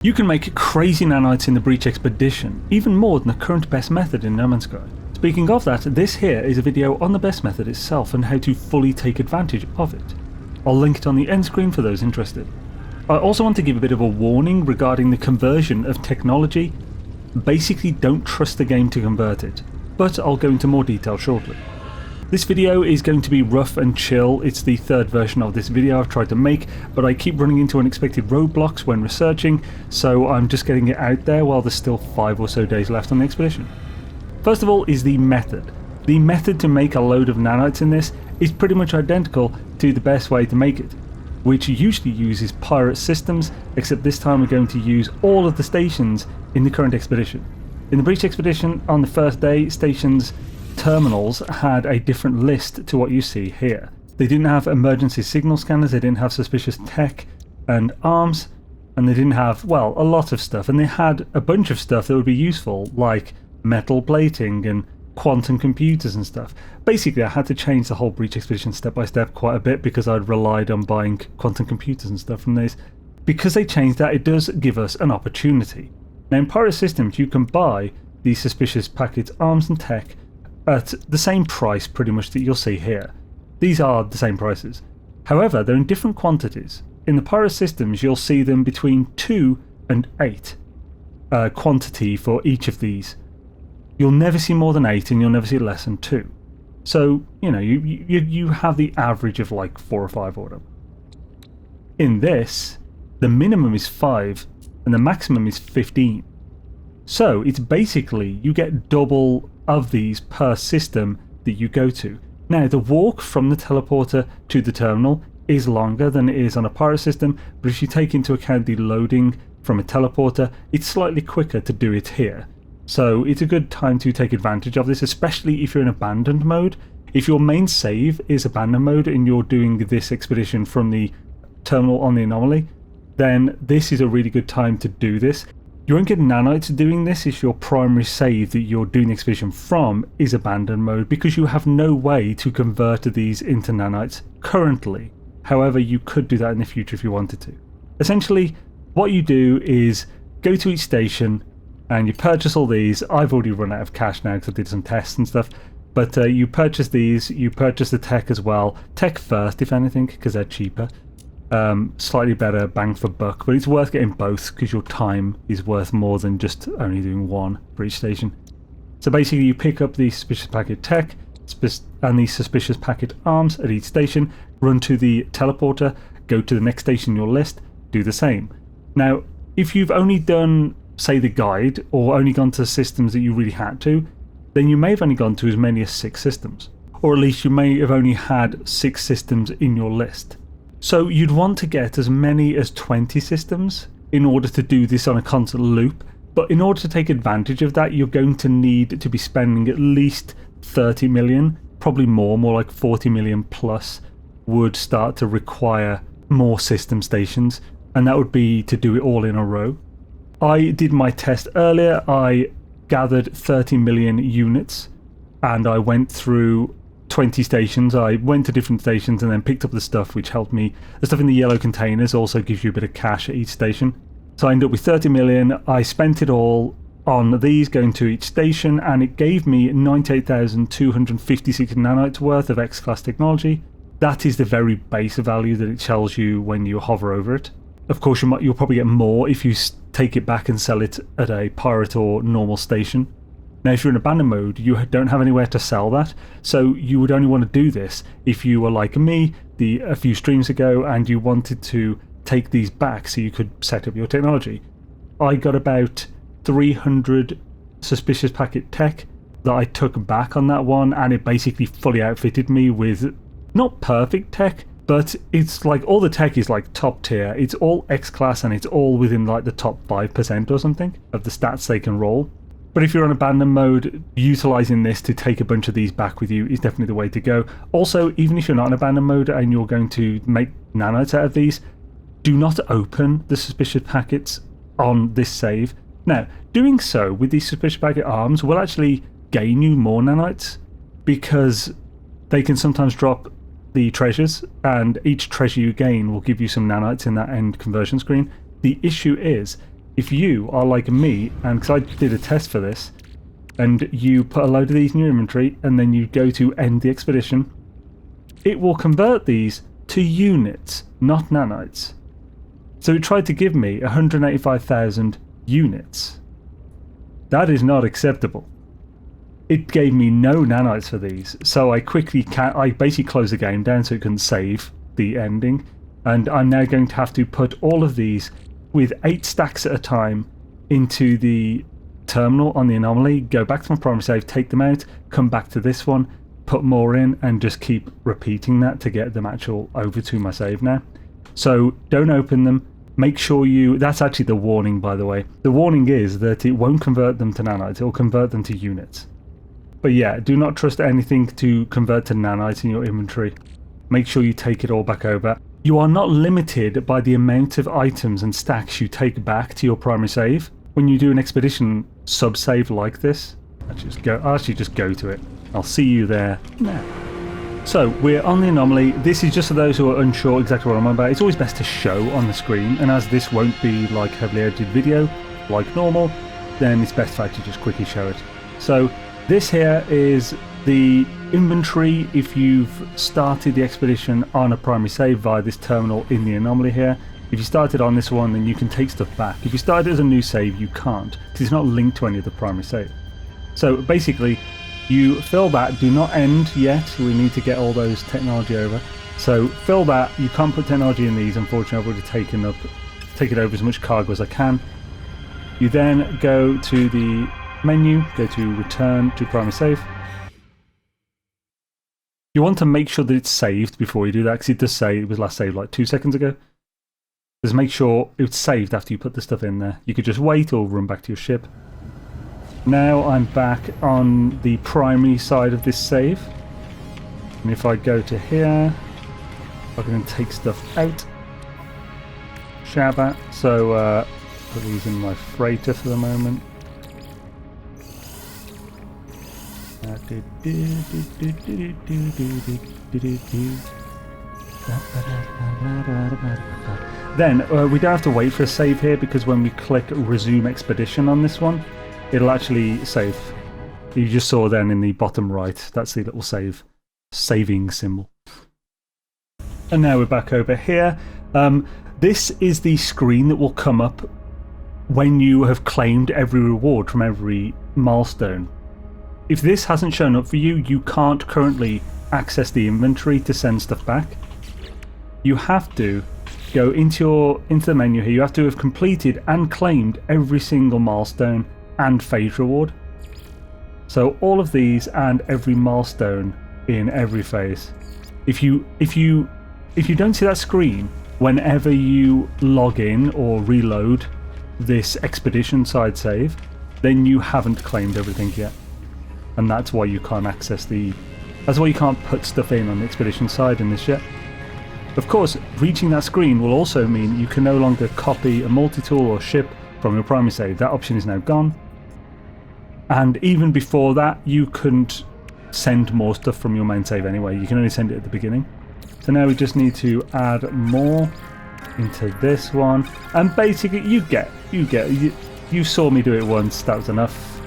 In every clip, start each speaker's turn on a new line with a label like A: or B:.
A: You can make crazy nanites in the Breach Expedition, even more than the current best method in No Man's Sky. Speaking of that, this here is a video on the best method itself and how to fully take advantage of it. I'll link it on the end screen for those interested. I also want to give a bit of a warning regarding the conversion of technology. Basically, don't trust the game to convert it, but I'll go into more detail shortly. This video is going to be rough and chill. It's the third version of this video I've tried to make, but I keep running into unexpected roadblocks when researching, so I'm just getting it out there while there's still 5 or so days left on the expedition. First of all is the method. The method to make a load of nanites in this is pretty much identical to the best way to make it, which usually uses pirate systems, except this time we're going to use all of the stations in the current expedition. In the Breach Expedition, on the first day, stations terminals had a different list to what you see here. They didn't have emergency signal scanners, they didn't have suspicious tech and arms, and they didn't have, well, a lot of stuff, and they had a bunch of stuff that would be useful, like metal plating and quantum computers and stuff. Basically, I had to change the whole Breach Expedition step by step quite a bit because I'd relied on buying quantum computers and stuff from these. Because they changed that, it does give us an opportunity. Now, in pirate systems, you can buy these suspicious packets, arms and tech at the same price pretty much that you'll see here. These are the same prices. However, they're in different quantities. In the pirate systems, you'll see them between 2 and 8 quantity for each of these. You'll never see more than 8 and you'll never see less than 2. So, you know, you have the average of like 4 or 5 or whatever. In this, the minimum is 5 and the maximum is 15. So it's basically, you get double of these per system that you go to. Now, the walk from the teleporter to the terminal is longer than it is on a pirate system, but if you take into account the loading from a teleporter, it's slightly quicker to do it here. So it's a good time to take advantage of this, especially if you're in abandoned mode. If your main save is abandoned mode and you're doing this expedition from the terminal on the anomaly, then this is a really good time to do this. You won't get nanites doing this if your primary save that you're doing the expedition from is abandoned mode, because you have no way to convert these into nanites currently. However, you could do that in the future if you wanted to. Essentially, what you do is go to each station and you purchase all these. I've already run out of cash now because I did some tests and stuff, but you purchase these, you purchase the tech as well. Tech first, if anything, because they're cheaper. Slightly better bang for buck, but it's worth getting both because your time is worth more than just only doing one for each station. So basically, you pick up the suspicious packet tech and the suspicious packet arms at each station, run to the teleporter, go to the next station on your list, do the same. Now, if you've only done, say, the guide, or only gone to systems that you really had to, then you may have only gone to as many as 6 systems, or at least you may have only had 6 systems in your list. So you'd want to get as many as 20 systems in order to do this on a constant loop, but in order to take advantage of that, you're going to need to be spending at least 30 million, probably more like 40 million plus would start to require more system stations, and that would be to do it all in a row. I did my test earlier. I gathered 30 million units and I went through 20 stations. I went to different stations and then picked up the stuff which helped me. The stuff in the yellow containers also gives you a bit of cash at each station. So I ended up with 30 million. I spent it all on these going to each station, and it gave me 98,256 nanites worth of X-class technology. That is the very base value that it tells you when you hover over it. Of course, you'll probably get more if you take it back and sell it at a pirate or normal station. Now, if you're in abandoned mode, you don't have anywhere to sell that, so you would only want to do this if you were like me a few streams ago and you wanted to take these back so you could set up your technology. I got about 300 suspicious packet tech that I took back on that one, and it basically fully outfitted me with not perfect tech, but it's like all the tech is like top tier. It's all X-class and it's all within like the top 5% or something of the stats they can roll. But if you're on abandoned mode, utilising this to take a bunch of these back with you is definitely the way to go. Also, even if you're not in abandoned mode and you're going to make nanites out of these, do not open the suspicious packets on this save. Now, doing so with these suspicious packet arms will actually gain you more nanites, because they can sometimes drop the treasures, and each treasure you gain will give you some nanites in that end conversion screen. The issue is, if you are like me, and because I did a test for this, and you put a load of these in your inventory and then you go to end the expedition, it will convert these to units, not nanites. So it tried to give me 185,000 units. That is not acceptable. It gave me no nanites for these, so I basically closed the game down so it couldn't save the ending, and I'm now going to have to put all of these with 8 stacks at a time into the terminal on the anomaly, go back to my primary save, take them out, come back to this one, put more in, and just keep repeating that to get them actual over to my save now. So don't open them. Make sure you... That's actually the warning, by the way. The warning is that it won't convert them to nanites, it will convert them to units. But yeah, do not trust anything to convert to nanites in your inventory. Make sure you take it all back over. You are not limited by the amount of items and stacks you take back to your primary save. When you do an expedition sub-save like this, I'll actually just go to it. I'll see you there now. So, we're on the anomaly. This is just for those who are unsure exactly what I'm on about. It's always best to show on the screen, and as this won't be like heavily edited video, like normal, then it's best if I actually just quickly show it. So, this here is the inventory if you've started the expedition on a primary save via this terminal in the anomaly here. If you started on this one, then you can take stuff back. If you started as a new save, you can't, because it's not linked to any of the primary save. So basically, you fill that, do not end yet, we need to get all those technology over. So fill that, you can't put technology in these, unfortunately I've already taken over as much cargo as I can. You then go to the menu, go to return to primary save. You want to make sure that it's saved before you do that, because it does say it was last saved like 2 seconds ago. Just make sure it's saved after you put the stuff in there. You could just wait or run back to your ship. Now I'm back on the primary side of this save. And if I go to here, I can take stuff out. Shabba. So put these in my freighter for the moment. Then we don't have to wait for a save here, because when we click resume expedition on this one, it'll actually save. You just saw then in the bottom right, that's the little saving symbol. And now we're back over here. This is the screen that will come up when you have claimed every reward from every milestone. If this hasn't shown up for you, you can't currently access the inventory to send stuff back. You have to go into the menu here. You have to have completed and claimed every single milestone and phase reward. So all of these and every milestone in every phase. If you don't see that screen whenever you log in or reload this expedition side save, then you haven't claimed everything yet. And that's why you can't that's why you can't put stuff in on the expedition side in this yet. Of course, reaching that screen will also mean you can no longer copy a multi-tool or ship from your primary save. That option is now gone. And even before that, you couldn't send more stuff from your main save anyway. You can only send it at the beginning. So now we just need to add more into this one. And basically, you saw me do it once, that was enough.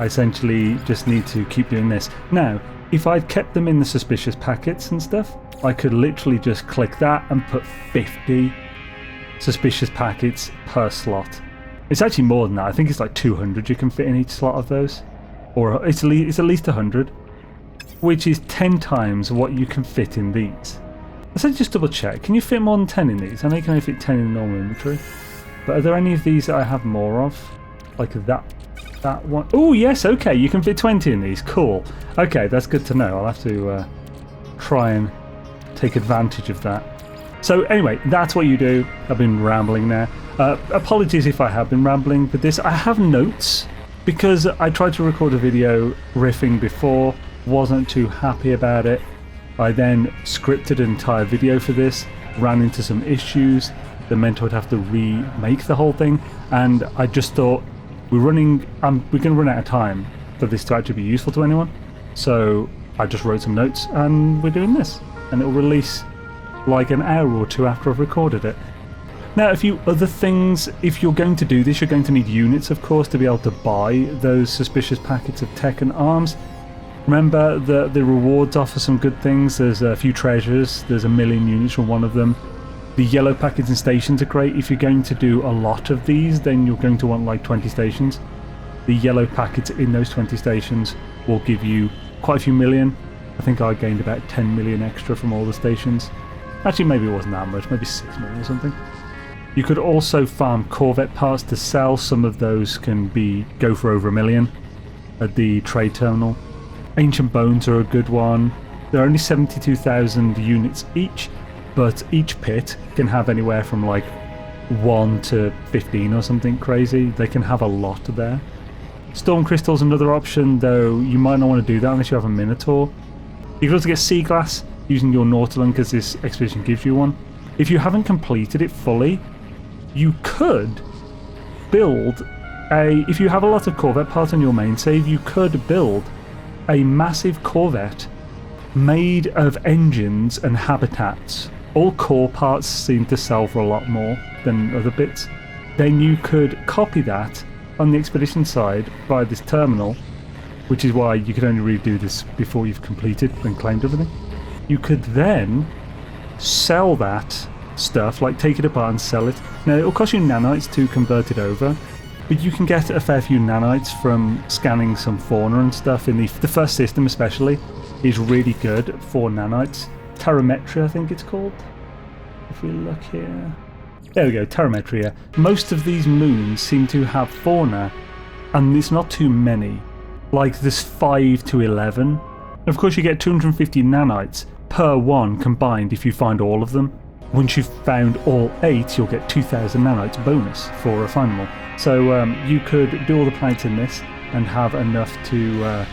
A: I essentially just need to keep doing this. Now, if I'd kept them in the suspicious packets and stuff, I could literally just click that and put 50 suspicious packets per slot. It's actually more than that. I think it's like 200 you can fit in each slot of those. Or it's at least 100, which is 10 times what you can fit in these. Let's just double check. Can you fit more than 10 in these? I know you can only fit 10 in the normal inventory. But are there any of these that I have more of? Like that one. Oh yes, okay, you can fit 20 in these. Cool. Okay, that's good to know. I'll have to try and take advantage of that. So anyway, that's what you do. I've been rambling now. Apologies if I have been rambling with this. I have notes because I tried to record a video riffing before, wasn't too happy about it. I then scripted an entire video for this, ran into some issues that meant I would have to remake the whole thing, and I just thought we're going to run out of time for this to actually be useful to anyone. So I just wrote some notes and we're doing this, and it'll release like an hour or two after I've recorded it. Now, a few other things. If you're going to do this, you're going to need units, of course, to be able to buy those suspicious packets of tech and arms. Remember that the rewards offer some good things. There's a few treasures. There's 1 million units from one of them. The yellow packets and stations are great. If you're going to do a lot of these, then you're going to want like 20 stations. The yellow packets in those 20 stations will give you quite a few million. I think I gained about 10 million extra from all the stations. Actually, maybe it wasn't that much, maybe 6 million or something. You could also farm Corvette parts to sell. Some of those can go for over 1 million at the trade terminal. Ancient Bones are a good one. They're only 72,000 units each, but each pit can have anywhere from like 1 to 15 or something crazy. They can have a lot there. Storm Crystal's another option, though you might not want to do that unless you have a Minotaur. You can also get Sea Glass using your Nautilus because this expedition gives you one. If you haven't completed it fully, you could build if you have a lot of Corvette parts on your main save, you could build a massive Corvette made of engines and habitats. All core parts seem to sell for a lot more than other bits. Then you could copy that on the expedition side by this terminal, which is why you could only really do this before you've completed and claimed everything. You could then sell that stuff, like take it apart and sell it. Now it'll cost you nanites to convert it over, but you can get a fair few nanites from scanning some fauna and stuff. In the first system especially is really good for nanites. Terrametria, I think it's called. If we look here, there we go, Terrametria. Most of these moons seem to have fauna, and it's not too many. Like there's 5 to 11. Of course you get 250 nanites per one combined if you find all of them. Once you've found all 8, you'll get 2,000 nanites bonus for refinement. So you could do all the planets in this and have enough to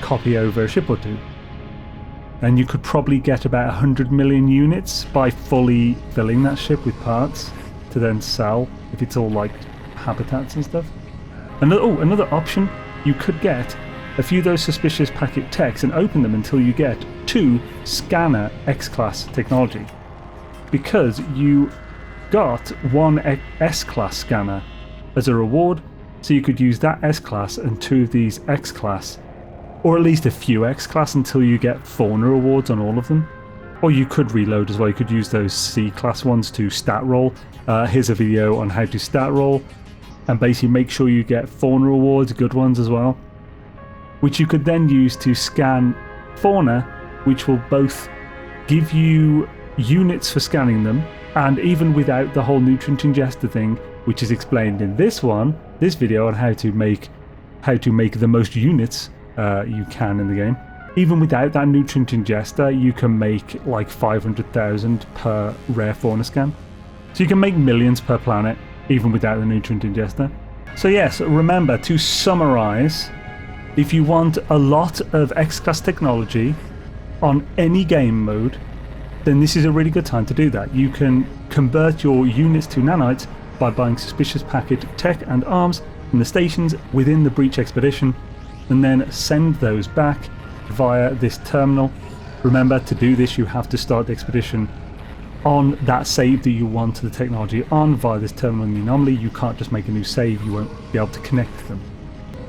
A: copy over a ship or two. And you could probably get about 100 million units by fully filling that ship with parts to then sell if it's all like habitats and stuff. Another option, you could get a few of those suspicious packet techs and open them until you get 2 scanner X-class technology. Because you got 1 S-class scanner as a reward, so you could use that S-class and 2 of these X-class, or at least a few X-class until you get fauna rewards on all of them. Or you could reload as well. You could use those C-class ones to stat roll. Here's a video on how to stat roll and basically make sure you get fauna rewards, good ones as well, which you could then use to scan fauna, which will both give you units for scanning them, and even without the whole nutrient ingester thing, which is explained in this video on how to make the most units you can in the game. Even without that nutrient ingester, you can make like 500,000 per rare fauna scan. So you can make millions per planet, even without the nutrient ingester. So yes, remember, to summarize, if you want a lot of X-Class technology on any game mode, then this is a really good time to do that. You can convert your units to nanites by buying suspicious packet tech and arms from the stations within the Breach Expedition, and then send those back via this terminal. Remember, to do this you have to start the expedition on that save that you want the technology on via this terminal in the anomaly. You can't just make a new save, you won't be able to connect them.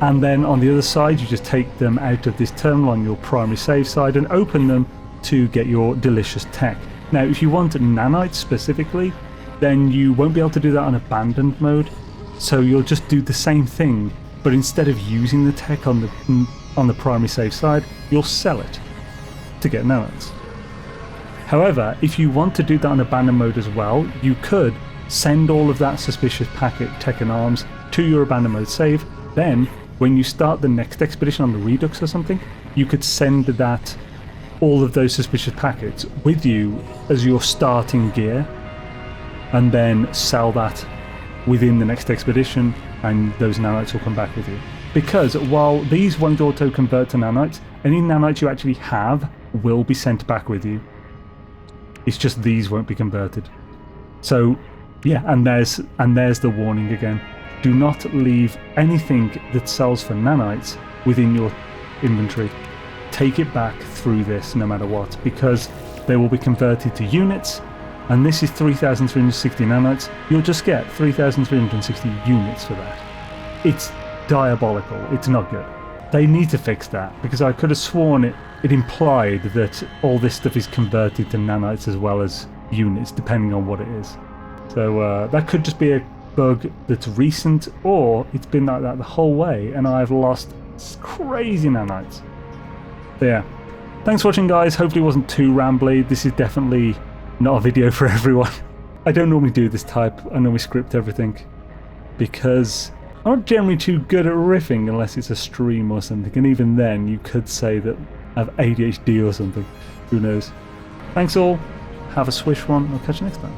A: And then on the other side you just take them out of this terminal on your primary save side and open them to get your delicious tech. Now if you want nanites specifically, then you won't be able to do that on abandoned mode, so you'll just do the same thing, but instead of using the tech on the primary save side, you'll sell it to get nanites. However, if you want to do that on abandoned mode as well, you could send all of that suspicious packet tech and arms to your abandoned mode save. Then when you start the next expedition on the Redux or something, you could send all of those suspicious packets with you as your starting gear, and then sell that within the next expedition, and those nanites will come back with you. Because while these won't auto convert to nanites, any nanites you actually have will be sent back with you. It's just these won't be converted. So yeah, and there's the warning again. Do not leave anything that sells for nanites within your inventory. Take it back through this no matter what, because they will be converted to units, and this is 3,360 nanites, you'll just get 3,360 units for that. It's diabolical. It's not good. They need to fix that, because I could have sworn it implied that all this stuff is converted to nanites as well as units, depending on what it is. So that could just be a bug that's recent, or it's been like that the whole way and I've lost crazy nanites. But yeah, thanks for watching, guys. Hopefully it wasn't too rambly. This is definitely not a video for everyone. I don't normally do this type. I normally script everything because I'm not generally too good at riffing unless it's a stream or something, and even then you could say that I have ADHD or something. Who knows? Thanks all. Have a swish one. I'll catch you next time.